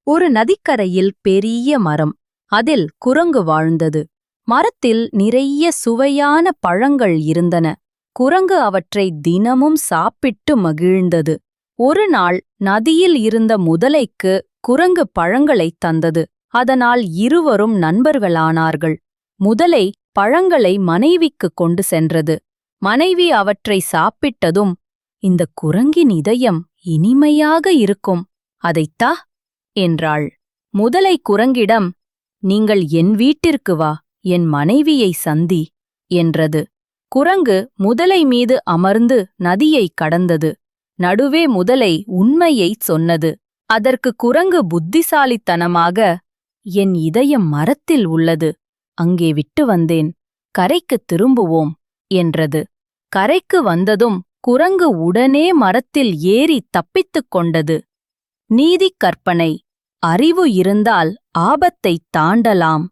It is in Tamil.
ஒரு நதிக்கரையில் பெரிய மரம். அதில் குரங்கு வாழ்ந்தது. மரத்தில் நிறைய சுவையான பழங்கள் இருந்தன. குரங்கு அவற்றை தினமும் சாப்பிட்டு மகிழ்ந்தது. ஒரு நாள் நதியில் இருந்த முதலைக்கு குரங்கு பழங்களைத் தந்தது. அதனால் இருவரும் நண்பர்களானார்கள். முதலை பழங்களை மனைவிக்கு கொண்டு சென்றது. மனைவி அவற்றை சாப்பிட்டதும், இந்த குரங்கின் இதயம் இனிமையாக இருக்கும், அதைத்தா என்றாள். முதலை குரங்கிடம், நீங்கள் என் வீட்டிற்கு வா, என் மனைவியை சந்தி என்றது. குரங்கு முதலை மீது அமர்ந்து நதியைக் கடந்தது. நடுவே முதலை உண்மையைச் சொன்னது. அதற்கு குரங்கு புத்திசாலித்தனமாக, என் இதயம் மரத்தில் உள்ளது, அங்கே விட்டு வந்தேன், கரைக்குத் திரும்புவோம் என்றது. கரைக்கு வந்ததும் குரங்கு உடனே மரத்தில் ஏறி தப்பித்துக் கொண்டது. நீதிக் கற்பனை: அறிவு இருந்தால் ஆபத்தைத் தாண்டலாம்.